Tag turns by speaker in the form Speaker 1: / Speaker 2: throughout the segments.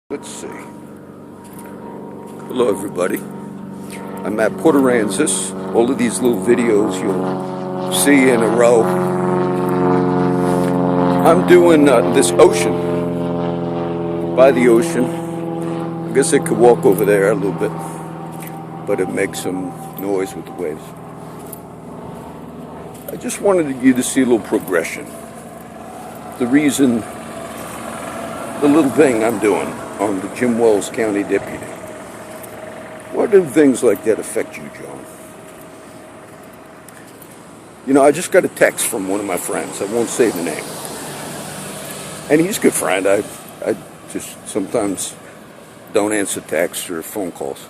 Speaker 1: Let's see. Hello, everybody. I'm at Port Aransas. All of these little videos you'll see in a row. I'm doing this ocean, by the ocean. I guess I could walk over there a little bit, but it makes some noise with the waves. I just wanted you to see a little progression. The reason, the little thing I'm doing on the Jim Wells County Deputy. Why do things like that affect you, John? You know, I just got a text from one of my friends. I won't say the name. And he's a good friend. I just sometimes don't answer texts or phone calls.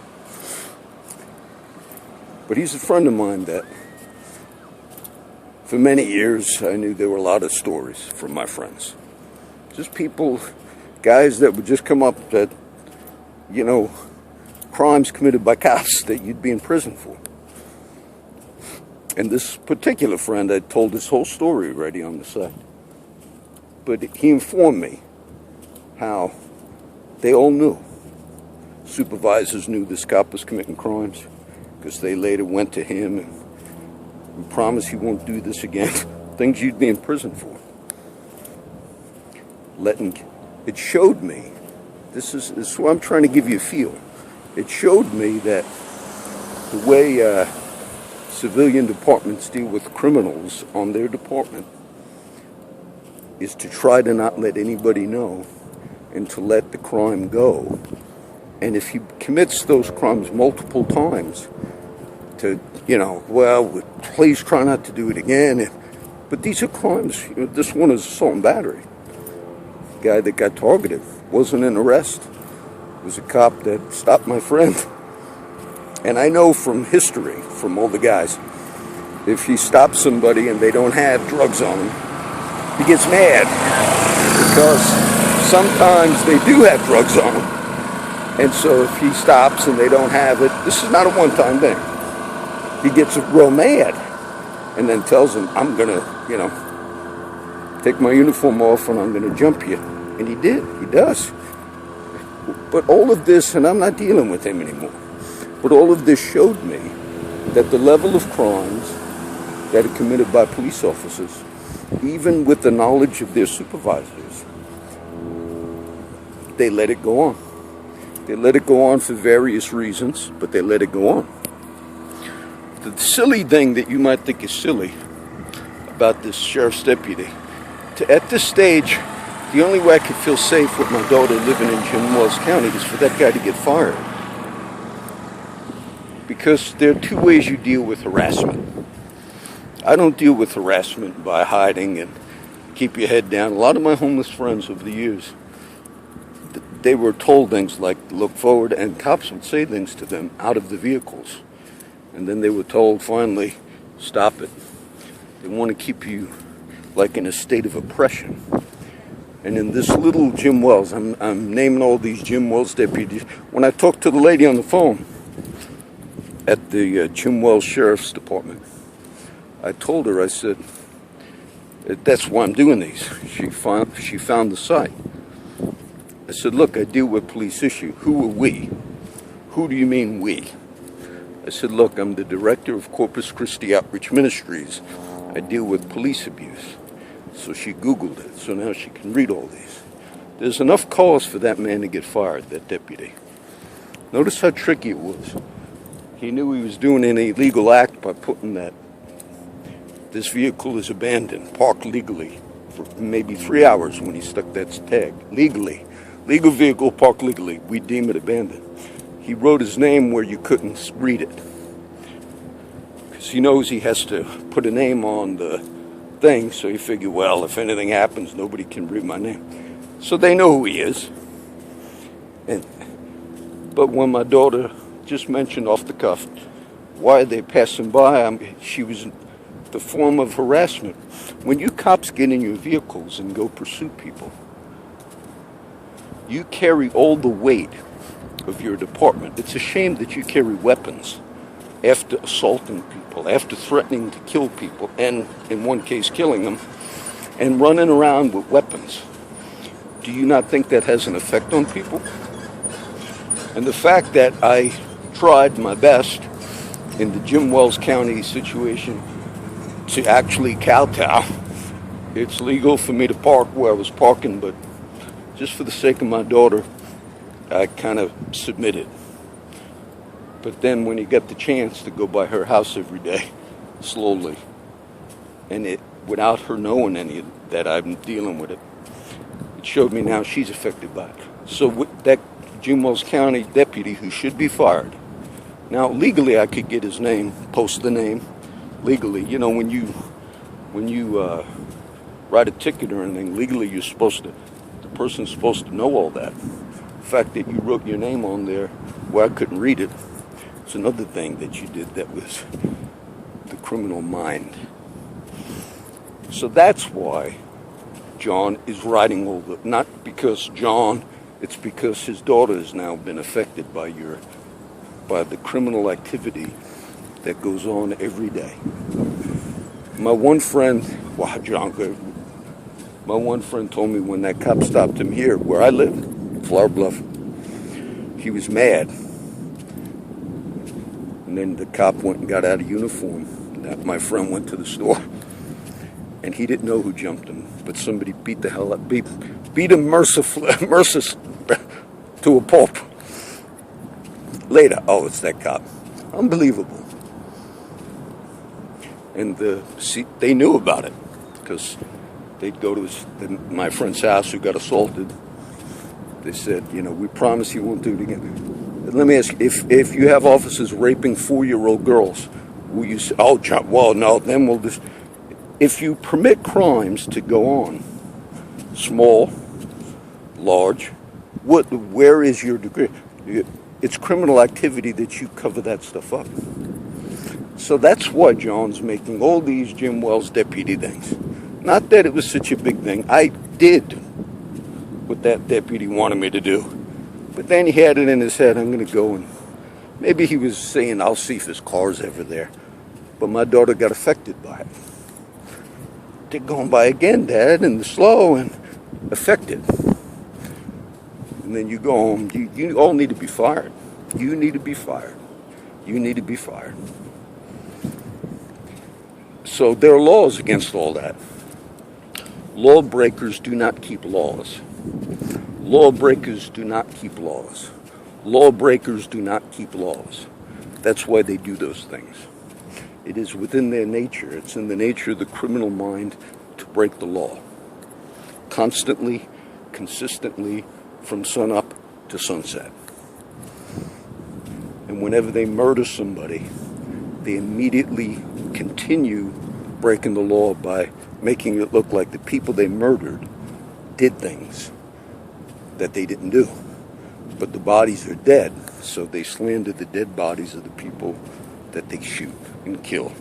Speaker 1: But he's a friend of mine that for many years I knew there were a lot of stories from my friends. Just people, guys that would just come up that, you know, crimes committed by cops that you'd be in prison for. And this particular friend had told this whole story already on the site. But he informed me how they all knew. Supervisors knew this cop was committing crimes because they later went to him and promised he won't do this again. Things you'd be in prison for. It showed me, this is what I'm trying to give you a feel. It showed me that the way civilian departments deal with criminals on their department is to try to not let anybody know and to let the crime go. And if he commits those crimes multiple times, to, you know, well, please try not to do it again. But these are crimes. You know, this one is assault and battery. The guy that got targeted wasn't an arrest. It was a cop that stopped my friend. And I know from history, from all the guys, if he stops somebody and they don't have drugs on him, he gets mad. Because sometimes they do have drugs on them. And so if he stops and they don't have it, this is not a one-time thing. He gets real mad and then tells them, I'm going to, you know, take my uniform off and I'm going to jump you. And he did. He does. But all of this, and I'm not dealing with him anymore, but all of this showed me that the level of crimes that are committed by police officers, even with the knowledge of their supervisors, they let it go on. They let it go on for various reasons, but they let it go on. The silly thing that you might think is silly about this sheriff's deputy, at this stage, the only way I could feel safe with my daughter living in Jim Wells County is for that guy to get fired. Because there are two ways you deal with harassment. I don't deal with harassment by hiding and keep your head down. A lot of my homeless friends over the years, they were told things like look forward, and cops would say things to them out of the vehicles. And then they were told finally, stop it. They want to keep you like in a state of oppression. And in this little Jim Wells, I'm naming all these Jim Wells deputies. When I talked to the lady on the phone at the Jim Wells Sheriff's Department, I told her, I said, that's why I'm doing these. She found the site. I said, look, I deal with police issue. Who are we? Who do you mean we? I said, look, I'm the director of Corpus Christi Outreach Ministries. I deal with police abuse. So she Googled it, so now she can read all these. There's enough cause for that man to get fired, that deputy. Notice how tricky it was. He knew he was doing an illegal act by putting that this vehicle is abandoned, parked legally, for maybe 3 hours when he stuck that tag. Legally. Legal vehicle parked legally. We deem it abandoned. He wrote his name where you couldn't read it. Because he knows he has to put a name on the thing, so he figured, well, if anything happens, nobody can read my name. So they know who he is. But when my daughter just mentioned off the cuff, why are they passing by? She was the form of harassment. When you cops get in your vehicles and go pursue people, you carry all the weight of your department. It's a shame that you carry weapons after assaulting people, after threatening to kill people, and in one case killing them, and running around with weapons. Do you not think that has an effect on people? And the fact that I tried my best in the Jim Wells County situation to actually kowtow. It's legal for me to park where I was parking, but just for the sake of my daughter, I kind of submitted. But then when you get the chance to go by her house every day, slowly, and it without her knowing any of that I'm dealing with it, it showed me now she's affected by it. So with that Jim Wells County deputy who should be fired. Now legally I could get his name, post the name, legally. You know, when you write a ticket or anything, legally you're supposed to, the person's supposed to know all that. The fact that you wrote your name on there where I couldn't read it, it's another thing that you did that was the criminal mind. So that's why John is writing all the, not because John, it's because his daughter has now been affected by the criminal activity that goes on every day. My one friend, wow, John, my one friend told me when that cop stopped him here, where I live, Flower Bluff, he was mad. And then the cop went and got out of uniform. My friend went to the store, and he didn't know who jumped him, but somebody beat the hell up, beat him merciless to a pulp. Later, oh, it's that cop. Unbelievable. And they knew about it because they'd go to my friend's house who got assaulted. They said, you know, we promise you won't do it again. Let me ask you, if you have officers raping 4-year-old girls, will you say, oh, John, well, no, then we'll just... If you permit crimes to go on, small, large, where is your degree? It's criminal activity that you cover that stuff up. So that's why John's making all these Jim Wells deputy things. Not that it was such a big thing. I did what that deputy wanted me to do. But then he had it in his head, I'm going to go, and maybe he was saying, I'll see if his car's ever there. But my daughter got affected by it. They're going by again, Dad, and slow and affected. And then you go home, you all need to be fired. You need to be fired. You need to be fired. So there are laws against all that. Lawbreakers do not keep laws. Lawbreakers do not keep laws. Lawbreakers do not keep laws. That's why they do those things. It is within their nature. It's in the nature of the criminal mind to break the law. Constantly, consistently, from sunup to sunset. And whenever they murder somebody, they immediately continue breaking the law by making it look like the people they murdered did things that they didn't do. But the bodies are dead, so they slander the dead bodies of the people that they shoot and kill,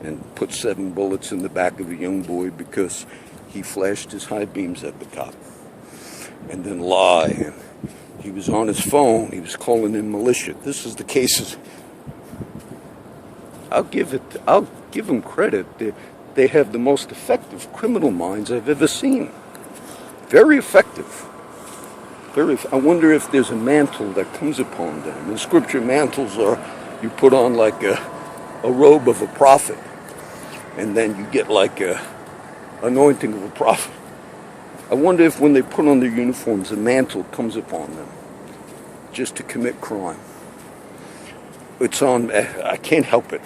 Speaker 1: and put 7 bullets in the back of a young boy because he flashed his high beams at the cop, and then lie. And he was on his phone, he was calling in militia. This is the cases. I'll give them credit. They have the most effective criminal minds I've ever seen. Very effective. I wonder if there's a mantle that comes upon them. In Scripture, mantles are, you put on like a robe of a prophet, and then you get like a anointing of a prophet. I wonder if when they put on their uniforms, a mantle comes upon them just to commit crime. It's on, I can't help it.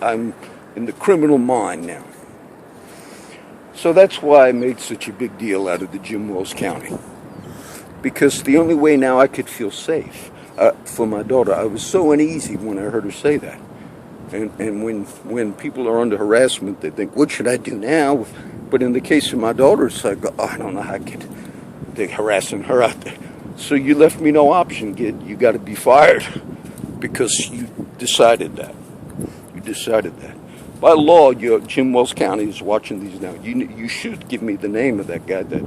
Speaker 1: I'm in the criminal mind now. So that's why I made such a big deal out of the Jim Wells County. Because the only way now I could feel safe for my daughter, I was so uneasy when I heard her say that. And when people are under harassment, they think, what should I do now? But in the case of my daughter, it's like, oh, I don't know how they're harassing her out there. So you left me no option, kid. You got to be fired because you decided that. You decided that. By law, Jim Wells County is watching these now. You should give me the name of that guy that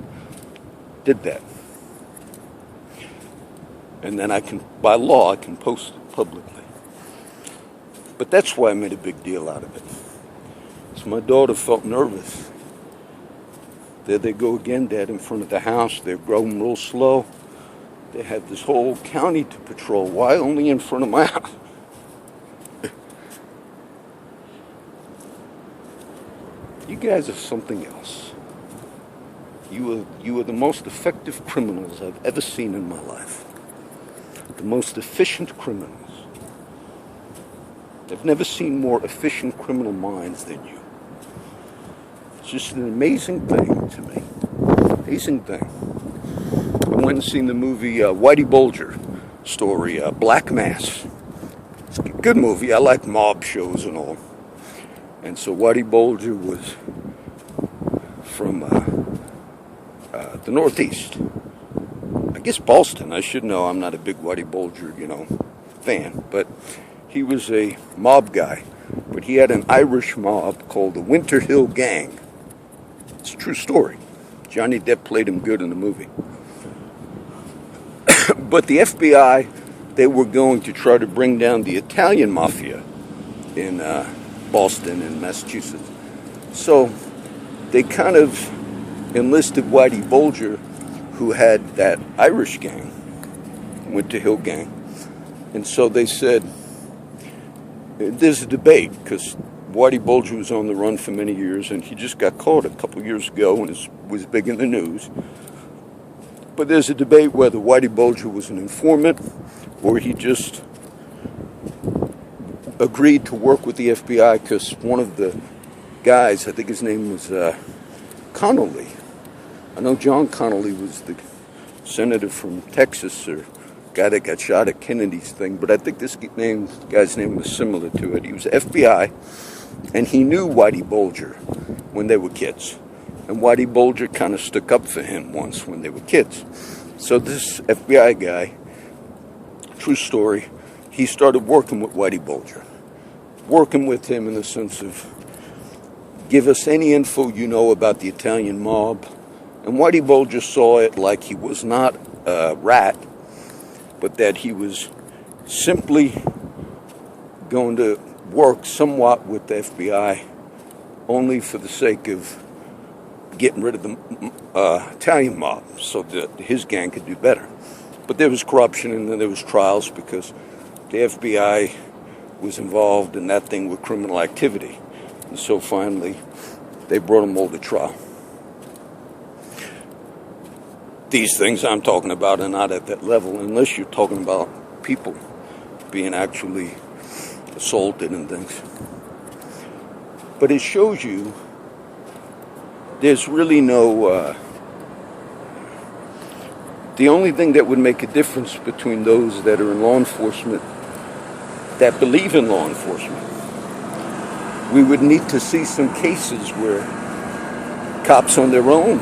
Speaker 1: did that. And then by law, I can post it publicly. But that's why I made a big deal out of it. So my daughter felt nervous. There they go again, dead in front of the house. They're growing real slow. They have this whole county to patrol. Why only in front of my house? You guys are something else. You are the most effective criminals I've ever seen in my life. The most efficient criminals. I've never seen more efficient criminal minds than you. It's just an amazing thing to me. Amazing thing. I went and seen the movie Whitey Bulger story, Black Mass. It's a good movie. I like mob shows and all. And so Whitey Bulger was from the Northeast. I guess Boston. I should know. I'm not a big Whitey Bulger, fan. But he was a mob guy. But he had an Irish mob called the Winter Hill Gang. It's a true story. Johnny Depp played him good in the movie. But the FBI, they were going to try to bring down the Italian mafia in Boston and Massachusetts. So they kind of enlisted Whitey Bulger, who had that Irish gang, Winter Hill Gang. And so they said, there's a debate, because Whitey Bulger was on the run for many years, and he just got caught a couple years ago and was big in the news. But there's a debate whether Whitey Bulger was an informant or he just agreed to work with the FBI because one of the guys, I think his name was Connolly. I know John Connolly was the senator from Texas, or guy that got shot at Kennedy's thing, but I think this guy's name was similar to it. He was FBI, and he knew Whitey Bulger when they were kids. And Whitey Bulger kind of stuck up for him once when they were kids. So this FBI guy, true story, he started working with Whitey Bulger. Working with him in the sense of, give us any info you know about the Italian mob. And Whitey Bulger saw it like he was not a rat, but that he was simply going to work somewhat with the FBI only for the sake of getting rid of the Italian mob so that his gang could do better. But there was corruption, and then there was trials because the FBI was involved in that thing with criminal activity. And so finally, they brought them all to trial. These things I'm talking about are not at that level unless you're talking about people being actually assaulted and things. But it shows you there's really no... the only thing that would make a difference between those that are in law enforcement, that believe in law enforcement, we would need to see some cases where cops on their own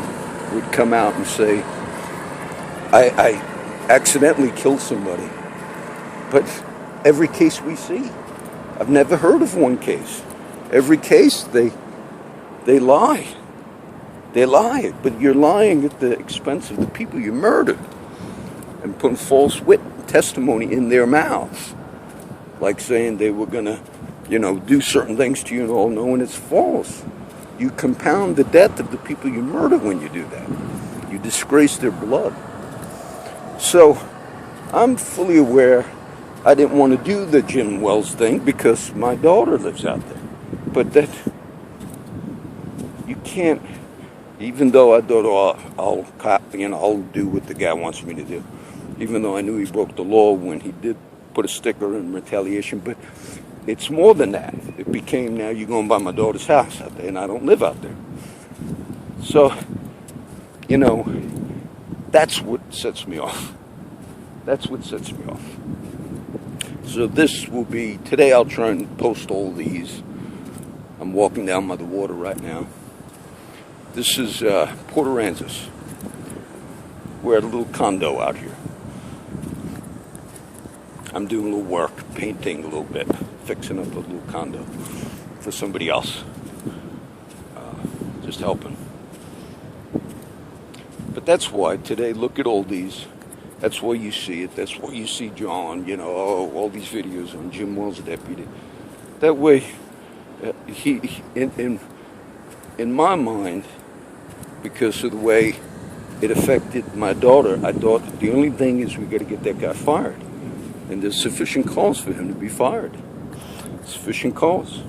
Speaker 1: would come out and say, I accidentally killed somebody. But every case we see, I've never heard of one case. Every case, they lie. They lie, but you're lying at the expense of the people you murdered and putting false testimony in their mouths, like saying they were going to, do certain things to you and all, knowing it's false. You compound the death of the people you murder when you do that. You disgrace their blood. So I'm fully aware I didn't want to do the Jim Wells thing because my daughter lives out there. But that you can't. Even though I thought, I'll do what the guy wants me to do. Even though I knew he broke the law when he did put a sticker in retaliation. But it's more than that. It became, now you're going by my daughter's house out there, and I don't live out there. So, that's what sets me off. That's what sets me off. So this will be, today I'll try and post all these. I'm walking down by the water right now. This is Port Aransas. We're at a little condo out here. I'm doing a little work, painting a little bit, fixing up a little condo for somebody else. Just helping. But that's why today, look at all these. That's why you see it. That's why you see John, all these videos on Jim Wells deputy. That way, he in my mind, because of the way it affected my daughter. I thought that the only thing is we got to get that guy fired. And there's sufficient cause for him to be fired. Sufficient cause.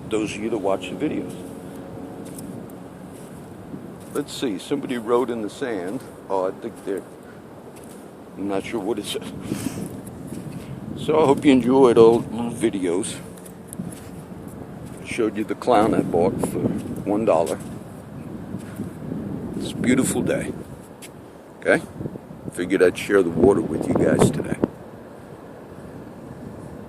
Speaker 1: Those of you that watch the videos. Let's see, somebody wrote in the sand. Oh, I think I'm not sure what it says. So I hope you enjoyed all the little videos. Showed you the clown I bought for $1. It's a beautiful day. Okay? Figured I'd share the water with you guys today.